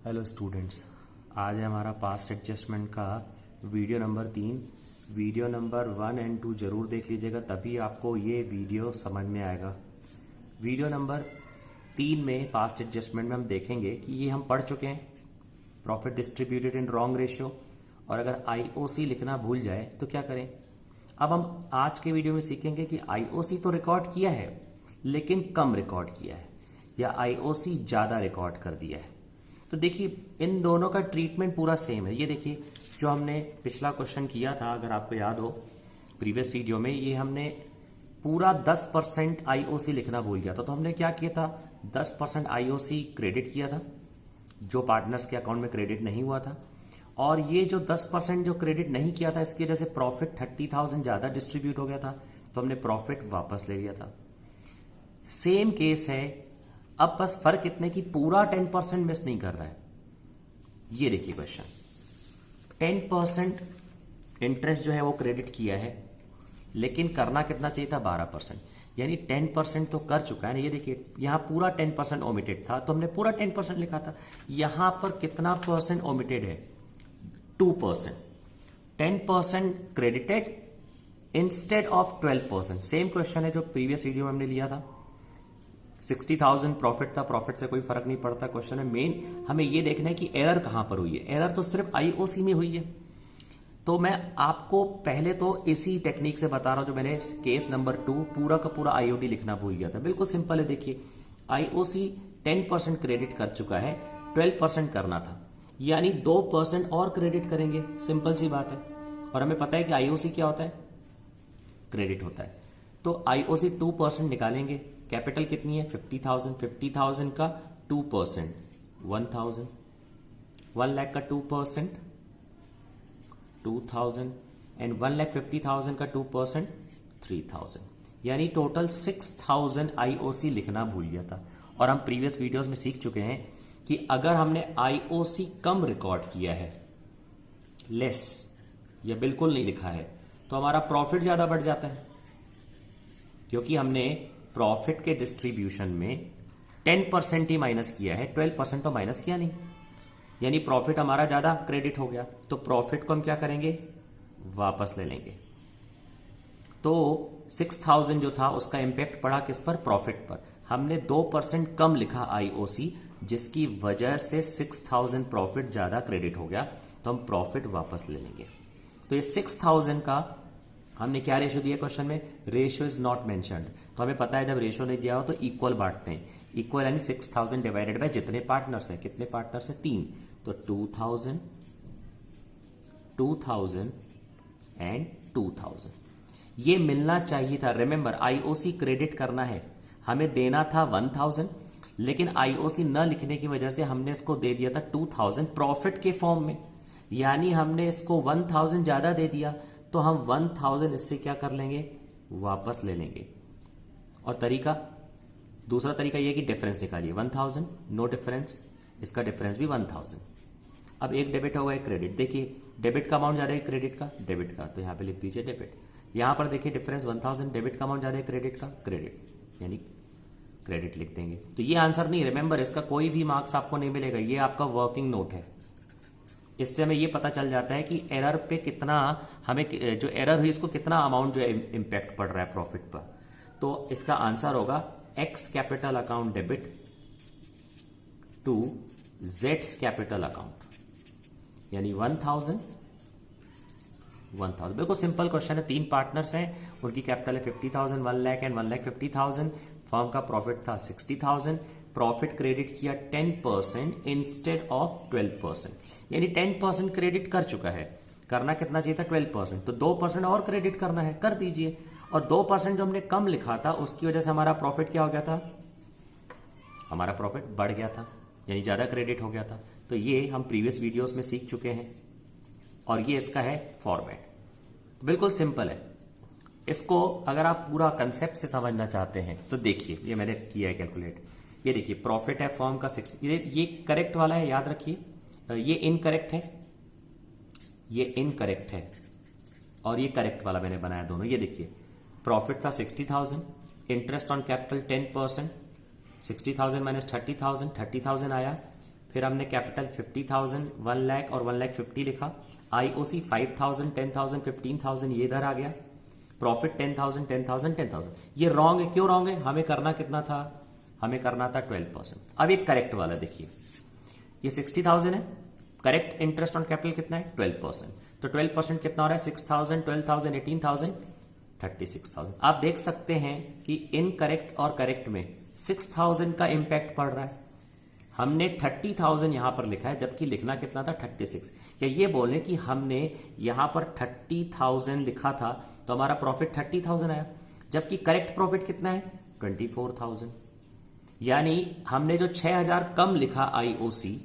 Hello students, आज है हमारा पास्ट एडजस्टमेंट का वीडियो नंबर 3। वीडियो नंबर 1 और 2 जरूर देख लीजिएगा, तभी आपको ये वीडियो समझ में आएगा। वीडियो नंबर 3 में पास्ट एडजस्टमेंट में हम देखेंगे कि ये हम पढ़ चुके हैं, profit distributed in wrong ratio, और अगर आईओसी लिखना भूल जाए तो क्या करें। अब हम आज के वीडियो में सीखेंगे कि आईओसी तो रिकॉर्ड किया है लेकिन कम रिकॉर्ड किया है, या आईओसी ज्यादा रिकॉर्ड कर दिया है। तो देखिए, इन दोनों का ट्रीटमेंट पूरा सेम है। ये देखिए, जो हमने पिछला क्वेश्चन किया था, अगर आपको याद हो प्रीवियस वीडियो में, ये हमने पूरा 10% आईओसी लिखना भूल गया था। तो हमने क्या किया था, 10% आईओसी क्रेडिट किया था जो पार्टनर्स के अकाउंट में क्रेडिट नहीं हुआ था, और ये जो 10% जो क्रेडिट नहीं किया था, इसकी वजह से प्रॉफिट 30,000 ज्यादा डिस्ट्रीब्यूट हो गया था, तो हमने प्रॉफिट वापस ले लिया था। सेम केस है, अब बस फर्क इतने की पूरा 10% मिस नहीं कर रहा है। ये देखिए क्वेश्चन, 10% इंटरेस्ट जो है वो क्रेडिट किया है, लेकिन करना कितना चाहिए था, 12%, यानी 10% तो कर चुका है ना। ये देखिए, यहां पूरा 10% ओमिटेड था, तो हमने पूरा 10% लिखा था। यहां पर कितना परसेंट ओमिटेड है, 2%। 10% credited instead of 12%। Same question है जो प्रीवियस वीडियो में हमने लिया था। 60,000 प्रॉफिट था, प्रॉफिट से कोई फर्क नहीं पड़ता। क्वेश्चन है मेन हमें ये देखना है कि एरर कहां पर हुई है। एरर तो सिर्फ आईओसी में हुई है। तो मैं आपको पहले तो इसी टेक्निक से बता रहा हूं जो मैंने केस नंबर 2 पूरा का पूरा आईओडी लिखना भूल गया था। बिल्कुल सिंपल है। देखिए, आईओसी 10% क्रेडिट कर चुका है, 12% करना था, यानी 2% और क्रेडिट करेंगे। सिंपल सी बात है। और हमें पता है कि आईओसी क्या होता है, क्रेडिट होता है। तो आईओसी 2% निकालेंगे। कैपिटल कितनी है, 50,000। 50,000 का 2% 1,000। 1 लाख का 2% 2,000, एंड 1,50,000 का 2% 3,000, यानी टोटल 6,000 आईओसी लिखना भूल गया था। और हम प्रीवियस वीडियोस में सीख चुके हैं कि अगर हमने आईओसी कम रिकॉर्ड किया है, लेस या बिल्कुल नहीं लिखा है, तो हमारा प्रॉफिट ज्यादा बढ़ जाता है, क्योंकि हमने प्रॉफिट के डिस्ट्रीब्यूशन में 10% ही माइनस किया है, 12% तो माइनस किया नहीं, यानी प्रॉफिट हमारा ज्यादा क्रेडिट हो गया। तो प्रॉफिट को हम क्या करेंगे, वापस ले लेंगे। तो 6,000 जो था उसका इंपैक्ट पड़ा किस पर, प्रॉफिट पर। हमने 2% कम लिखा आईओसी, जिसकी वजह से 6,000 प्रॉफिट ज्यादा क्रेडिट हो गया, तो हम प्रॉफिट वापस ले लेंगे। तो ये 6,000 का हमने क्या रेशियो दिया क्वेश्चन में, रेशियो इज नॉट मेंशन्ड। तो हमें पता है जब रेशियो नहीं दिया हो तो इक्वल बांटते हैं। इक्वल यानी 6,000 डिवाइडेड बाय जितने पार्टनर्स हैं। कितने पार्टनर्स हैं, 3। तो 2,000 2,000 एंड 2,000 ये मिलना चाहिए था। रिमेंबर, आईओसी क्रेडिट करना है, हमें देना था 1,000, लेकिन आईओसी न लिखने की वजह से हमने इसको दे दिया था 2,000 प्रॉफिट के फॉर्म में, यानी हमने इसको 1,000 ज्यादा दे दिया। तो हम 1,000 इससे क्या कर लेंगे, वापस ले लेंगे। और तरीका, दूसरा तरीका यह कि डिफरेंस निकालिए। 1,000 नो डिफरेंस, इसका डिफरेंस भी 1,000। अब एक डेबिट होगा, एक क्रेडिट। देखिए, डेबिट का अमाउंट ज्यादा है क्रेडिट का, डेबिट का, तो यहां पे लिख दीजिए डेबिट। यहां पर देखिए डिफरेंस 1,000, डेबिट का अमाउंट ज्यादा है क्रेडिट का, क्रेडिट, यानी क्रेडिट लिख देंगे। तो ये आंसर नहीं, रिमेंबर, इसका कोई भी मार्क्स आपको नहीं मिलेगा, ये आपका वर्किंग नोट है। इससे हमें ये पता चल जाता है कि एरर पे कितना, हमें जो एरर हुई इसको कितना अमाउंट जो है इंपैक्ट पड़ रहा है प्रॉफिट पर। तो इसका आंसर होगा X capital account debit to जेड्स कैपिटल अकाउंट, यानी 1,000 1,000। बिल्कुल सिंपल क्वेश्चन है। 3 पार्टनर्स हैं, उनकी कैपिटल है 50,000, 1 लाख एंड 1,50,000। फर्म का प्रॉफिट था 60,000, प्रॉफिट क्रेडिट किया 10% इंस्टेड ऑफ 12%, यानी 10% क्रेडिट कर चुका है। करना कितना चाहिए था, 12%, तो 2% और क्रेडिट करना है, कर दीजिए। और 2% जो हमने कम लिखा था उसकी वजह से हमारा प्रॉफिट क्या हो गया था, हमारा प्रॉफिट बढ़ गया था, यानी ज्यादा क्रेडिट हो गया था। तो ये हम प्रीवियस वीडियोस में सीख चुके हैं, और ये इसका है फॉर्मेट। बिल्कुल सिंपल है। इसको अगर आप पूरा कंसेप्ट से समझना चाहते हैं तो देखिए, ये मैंने किया है कैलकुलेट। ये देखिए, प्रॉफिट है फर्म का 60, ये करेक्ट वाला है, याद रखिए। ये इनकरेक्ट है, ये इनकरेक्ट है, और ये करेक्ट वाला मैंने बनाया दोनों। ये देखिए, प्रॉफिट था 60,000, इंटरेस्ट ऑन कैपिटल 10%, 60,000 माइनस 30,000 आया, फिर हमने कैपिटल 50,000, 1 लाख और 1,50,000 लिखा। आईओसी 5,000, 10,000, 15,000 ये इधर आ गया। प्रॉफिट 10,000, 10,000, 10,000। ये रॉन्ग है। क्यों रॉन्ग है? हमें करना कितना था? हमें करना था 12%। अब एक करेक्ट वाला देखिए, ये 60,000 है, करेक्ट इंटरेस्ट ऑन कैपिटल कितना है? 12%। तो 12% कितना हो रहा है? 6,000, 12,000, 18,000, 36,000। आप देख सकते हैं कि इनकरेक्ट और करेक्ट में 6,000 का इंपैक्ट पड़ रहा है। हमने 30,000 यहां पर लिखा है, जबकि लिखना कितना था? 36। या ये बोले कि हमने यहां पर 30,000 लिखा था तो हमारा प्रॉफिट 30,000 आया, जबकि करेक्ट प्रॉफिट कितना है? 24,000। यानी हमने जो 6,000 कम लिखा आईओसी,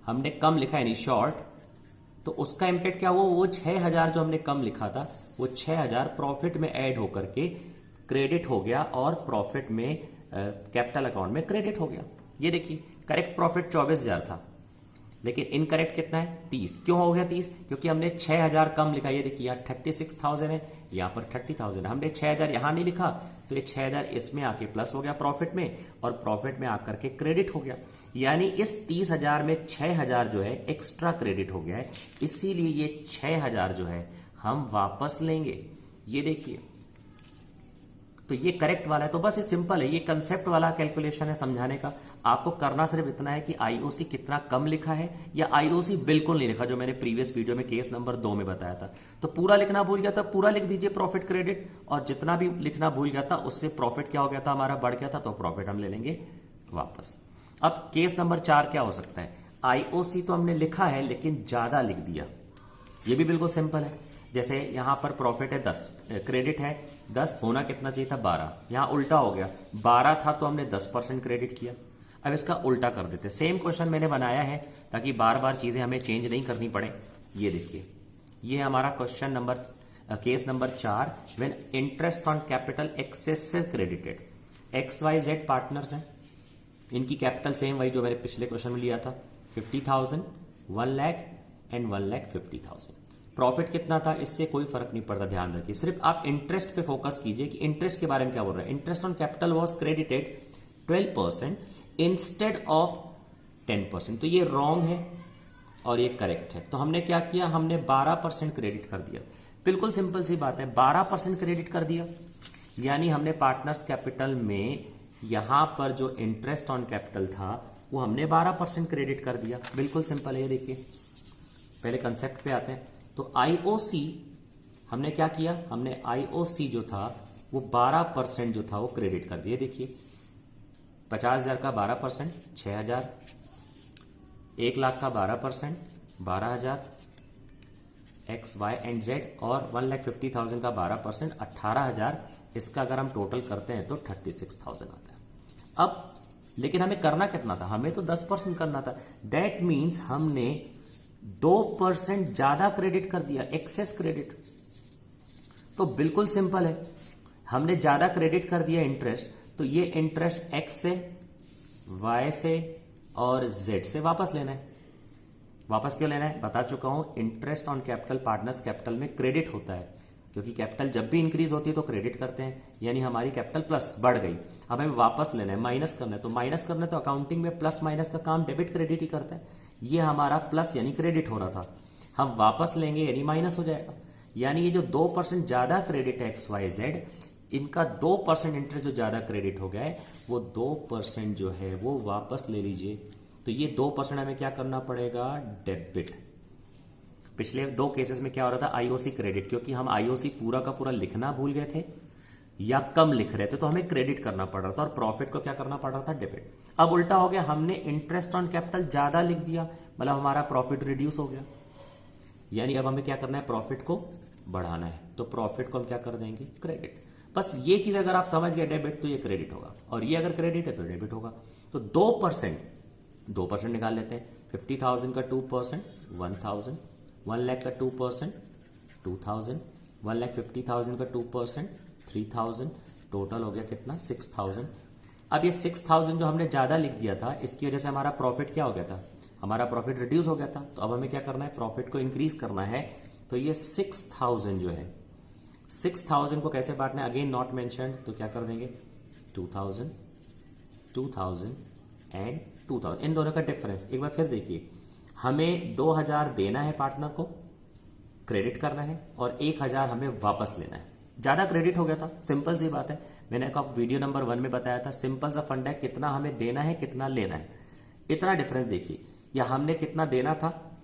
हमने कम लिखा यानी शॉर्ट, तो उसका इंपैक्ट क्या हुआ? वो 6,000 जो हमने कम लिखा था वो 6,000 प्रॉफिट में ऐड होकर के क्रेडिट हो गया और प्रॉफिट में कैपिटल अकाउंट में क्रेडिट हो गया। ये देखिए, करेक्ट प्रॉफिट 24,000 था, लेकिन इनकरेक्ट कितना है? 30। क्यों हो गया 30? क्योंकि हमने 6,000 कम लिखा। ये देखिए, यहाँ 36,000 है, यहां पर 30,000 है। हमने 6,000 यहां नहीं लिखा तो ये 6,000 इसमें आके प्लस हो गया प्रॉफिट में, और प्रॉफिट में आकर के क्रेडिट हो गया। यानी इस 30,000 में 6,000 जो है एक्स्ट्रा क्रेडिट हो गया है, इसीलिए ये 6,000 जो है हम वापस लेंगे। ये देखिए, तो ये करेक्ट वाला है। तो बस ये सिंपल है, ये कंसेप्ट वाला कैलकुलेशन है समझाने का। आपको करना सिर्फ इतना है कि आईओसी कितना कम लिखा है या आईओसी बिल्कुल नहीं लिखा, जो मैंने प्रीवियस वीडियो में केस नंबर 2 में बताया था। तो पूरा लिखना भूल गया था, पूरा लिख दीजिए प्रॉफिट क्रेडिट, और जितना भी लिखना भूल गया था उससे प्रॉफिट क्या हो गया था? हमारा बढ़ गया था, तो प्रॉफिट हम ले लेंगे वापस। अब केस नंबर 4 क्या हो सकता है? आईओसी तो हमने लिखा है लेकिन ज्यादा लिख दिया। ये भी बिल्कुल सिंपल है। जैसे यहां पर प्रॉफिट है 10, क्रेडिट है 10, होना कितना चाहिए था? 12। यहां उल्टा हो गया, 12 था तो हमने 10% क्रेडिट किया। अब इसका उल्टा कर देते। सेम क्वेश्चन मैंने बनाया है ताकि बार बार चीजें हमें चेंज नहीं करनी पड़े। ये देखिए, ये हमारा question number case number 4, when interest on capital excessive credited. XYZ partners हैं, इनकी कैपिटल सेम वही जो मैंने पिछले क्वेश्चन में लिया था, 50,000, 1 लाख एंड 1,50,000। प्रॉफिट कितना था? इससे कोई फर्क नहीं पड़ता, ध्यान रखिए। सिर्फ आप इंटरेस्ट पे फोकस कीजिए कि इंटरेस्ट के बारे में क्या बोल रहा है। Interest on capital was credited 12% instead of 10%। तो ये रॉन्ग है और ये करेक्ट है। तो हमने क्या किया? हमने 12% क्रेडिट कर दिया। बिल्कुल सिंपल सी बात है, 12% क्रेडिट कर दिया, यानी हमने पार्टनर्स कैपिटल में यहां पर जो इंटरेस्ट ऑन कैपिटल था वो हमने 12% क्रेडिट कर दिया। बिल्कुल सिंपल है। ये देखिए, पहले कंसेप्ट पे आते हैं। तो आईओसी हमने क्या किया? हमने आईओसी जो था वो 12% जो था वो क्रेडिट कर दिया। देखिए, 50,000 का 12%, 6,000, 1 लाख का 12%, 12,000, X, Y एंड Z, और 1,50,000 का 12%, 18,000। इसका अगर हम टोटल करते हैं तो 36,000 आता है। अब लेकिन हमें करना कितना था? हमें तो 10% करना था। दैट मीन्स हमने 2% ज्यादा क्रेडिट कर दिया, एक्सेस क्रेडिट। तो बिल्कुल सिंपल है, हमने ज्यादा क्रेडिट कर दिया इंटरेस्ट, तो ये इंटरेस्ट X से, Y से और Z से वापस लेना है। वापस क्यों लेना है? बता चुका हूं, interest on capital partners capital में क्रेडिट होता है, क्योंकि कैपिटल जब भी इंक्रीज होती है तो क्रेडिट करते हैं, यानी हमारी कैपिटल प्लस बढ़ गई। अब हमें वापस लेना है, माइनस करना है। तो माइनस करना है तो अकाउंटिंग में प्लस माइनस का काम डेबिट क्रेडिट ही करता है। ये हमारा प्लस यानी क्रेडिट हो रहा था, हम वापस लेंगे यानी माइनस हो जाएगा। यानी ये जो 2% ज्यादा क्रेडिट है XYZ, इनका 2% इंटरेस्ट जो ज्यादा क्रेडिट हो गया है, वो 2% जो है वो वापस ले लीजिए। तो ये 2% हमें क्या करना पड़ेगा? डेबिट। पिछले 2 केसेस में क्या हो रहा था? आईओसी क्रेडिट, क्योंकि हम आईओसी पूरा का पूरा लिखना भूल गए थे या कम लिख रहे थे, तो हमें क्रेडिट करना पड़ रहा था, और प्रॉफिट को क्या करना पड़ रहा था? डेबिट। अब उल्टा हो गया, हमने इंटरेस्ट ऑन कैपिटल ज्यादा लिख दिया, मतलब हमारा प्रॉफिट रिड्यूस हो गया। यानी अब हमें क्या करना है? प्रॉफिट को बढ़ाना है, तो प्रॉफिट को हम क्या कर देंगे? क्रेडिट। बस ये चीज अगर आप समझ गए डेबिट, तो ये क्रेडिट होगा, और ये अगर क्रेडिट है तो डेबिट होगा। तो 2% निकाल लेते हैं। 50,000 का 2%, 1,000, 1 लाख का 2%, 2,000, 1,50,000 का 2%, 3,000, टोटल हो गया कितना? 6,000। अब ये 6,000 जो हमने ज्यादा लिख दिया था, इसकी वजह से हमारा प्रॉफिट क्या हो गया था? हमारा प्रॉफिट रिड्यूस हो गया था। तो अब हमें क्या करना है? प्रॉफिट को इंक्रीज करना है। तो ये 6,000 जो है, 6,000 को कैसे बांटना है? अगेन नॉट मेंशन्ड, तो क्या कर देंगे? 2,000, 2,000 एंड 2000, इन दोनों का डिफरेंस एक बार फिर देखिए, हमें 2000 देना है पार्टनर को, क्रेडिट करना है, और 1000 हमें वापस लेना है। ज्यादा क्रेडिट हो गया था, सिंपल सी बात है, मैंने आपको वीडियो नंबर 1 में बताया था, सिंपल सा फंड है, कितना हमें देना है कितना लेना है, इतना डिफरेंस देखिए, या हमने कितना देना था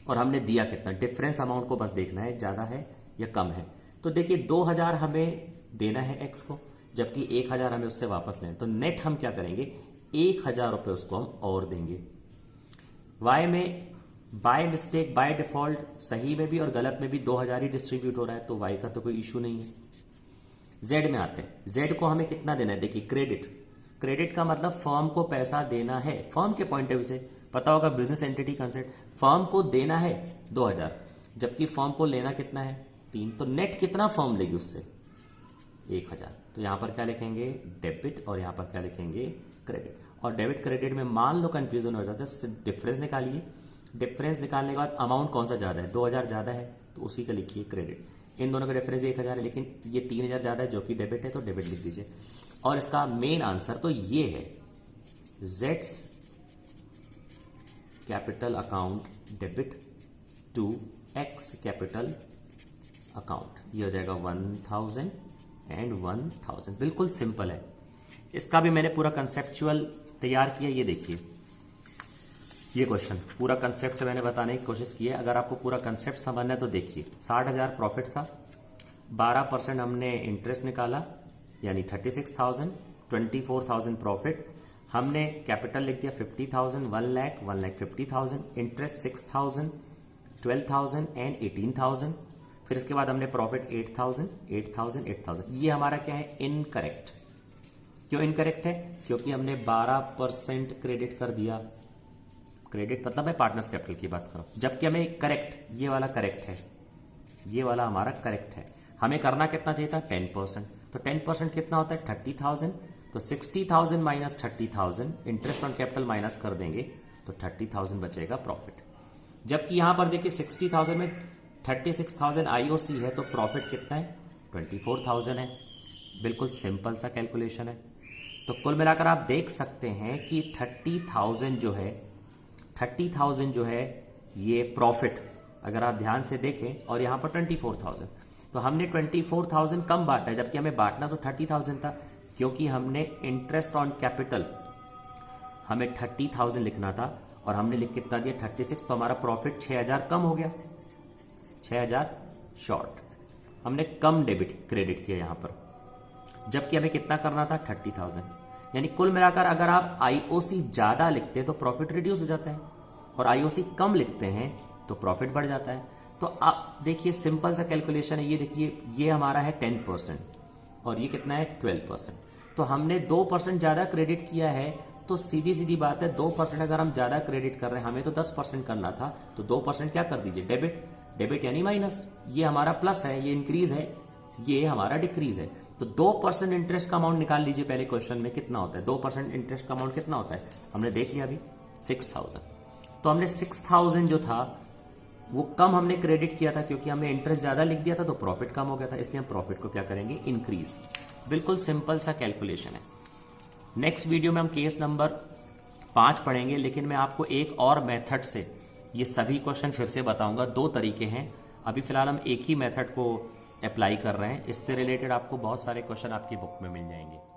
और हमने दिया कितना, डिफरेंस अमाउंट को बस देखना है, ज्यादा है या कम है। तो देखिए 2000 हमें देना है एक्स को, जबकि 1000 हमें उससे वापस लेना है, तो नेट हम क्या करेंगे, 1000 रुपए उसको हम और देंगे। वाई में बाय मिस्टेक बाय डिफॉल्ट सही में भी और गलत में भी 2000 ही डिस्ट्रीब्यूट हो रहा है, तो वाई का तो कोई इश्यू नहीं है। जेड में आते हैं, जेड को हमें कितना देना है, देखिए क्रेडिट, क्रेडिट का मतलब फर्म को पैसा देना है, फर्म के पॉइंट ऑफ व्यू से पता होगा बिजनेस एंटिटी कंसेप्ट, फर्म को देना है 2000, जबकि फर्म को लेना कितना है 3, तो नेट कितना फर्म लेगी उससे 1000, तो यहां पर क्या लिखेंगे डेबिट और यहां पर क्या लिखेंगे क्रेडिट। और डेबिट क्रेडिट में मान लो कंफ्यूजन हो जाता है, डिफरेंस निकालिए, डिफरेंस निकालने के बाद अमाउंट कौन सा ज्यादा है, 2000 ज्यादा है तो उसी का लिखिए क्रेडिट, इन दोनों का डिफरेंस भी 1000 है, लेकिन ये 3000 ज्यादा है जो कि डेबिट है, तो डेबिट लिख दीजिए। और इसका मेन आंसर तो ये है, जेड्स capital account debit to X capital account, ये हो जाएगा 1000 एंड 1000, बिल्कुल सिंपल है। इसका भी मैंने पूरा कंसेप्चुअल तैयार किया, ये देखिए ये क्वेश्चन पूरा कंसेप्ट से मैंने बताने की कोशिश की है। अगर आपको पूरा कंसेप्ट समझना है तो देखिए, 60,000 प्रॉफिट था, 12% हमने इंटरेस्ट निकाला यानी 36,000, 24,000 प्रॉफिट, हमने कैपिटल लिख दिया 50,000, 1 लाख 50,000, इंटरेस्ट 6,000, 12,000 एंड 18,000, फिर इसके बाद हमने प्रॉफिट 8,000, 8,000, 8,000। ये हमारा क्या है, इनकरेक्ट। क्यों इनकरेक्ट है, क्योंकि हमने 12% क्रेडिट कर दिया, क्रेडिट मतलब मैं पार्टनर्स कैपिटल की बात करूं, जबकि हमें करेक्ट, ये वाला करेक्ट है, ये वाला हमारा करेक्ट है। हमें करना कितना चाहिए था 10%, तो 10% कितना होता है 30,000, तो 60,000 minus 30,000 interest on capital minus कर देंगे तो 30,000 बचेगा प्रॉफिट। जबकि यहां पर देखिए 60,000 में 36,000 आईओसी है, तो प्रॉफिट कितना है 24,000 है, बिल्कुल सिंपल सा कैलकुलेशन है। तो कुल मिलाकर आप देख सकते हैं कि 30,000 जो है ये प्रॉफिट, अगर आप ध्यान से देखें, और यहां पर 24,000, तो हमने 24,000 कम बांटा है, जबकि हमें बांटना तो 30,000 था, क्योंकि हमने इंटरेस्ट ऑन कैपिटल हमें 30,000 लिखना था और हमने लिख कितना दिया 36, तो हमारा प्रॉफिट 6,000 कम हो गया, 6,000 शॉर्ट, हमने कम डेबिट क्रेडिट किया यहां पर, जबकि हमें कितना करना था 30,000। यानी कुल मिलाकर अगर आप आईओसी ज्यादा लिखते हैं तो प्रॉफिट रिड्यूस हो जाता है, और आईओसी कम लिखते हैं तो प्रॉफिट बढ़ जाता है। तो आप देखिए सिंपल सा कैलकुलेशन है, ये देखिए ये हमारा है 10% और ये कितना है 12%, तो हमने 2% ज्यादा क्रेडिट किया है, तो सीधी सीधी बात है 2% अगर हम ज्यादा क्रेडिट कर रहे हैं, हमें तो 10% करना था, तो 2% क्या कर दीजिए डेबिट, डेबिट यानी माइनस, ये हमारा प्लस है, ये इंक्रीज है, ये हमारा डिक्रीज है। तो 2% इंटरेस्ट का अमाउंट निकाल लीजिए, पहले क्वेश्चन में कितना होता है 2% इंटरेस्ट का अमाउंट कितना होता है, हमने देख लिया अभी 6,000, तो हमने 6,000 जो था वो कम हमने क्रेडिट किया था, क्योंकि हमने इंटरेस्ट ज्यादा लिख दिया था तो प्रॉफिट कम हो गया था, इसलिए हम प्रॉफिट को क्या करेंगे इंक्रीज। बिल्कुल सिंपल सा कैलकुलेशन है। नेक्स्ट वीडियो में हम केस नंबर 5 पढ़ेंगे, लेकिन मैं आपको एक और मेथड से ये सभी क्वेश्चन फिर से बताऊंगा। 2 तरीके हैं, अभी फिलहाल हम एक ही मेथड को अप्लाई कर रहे हैं, इससे रिलेटेड आपको बहुत सारे क्वेश्चन आपकी बुक में मिल जाएंगे।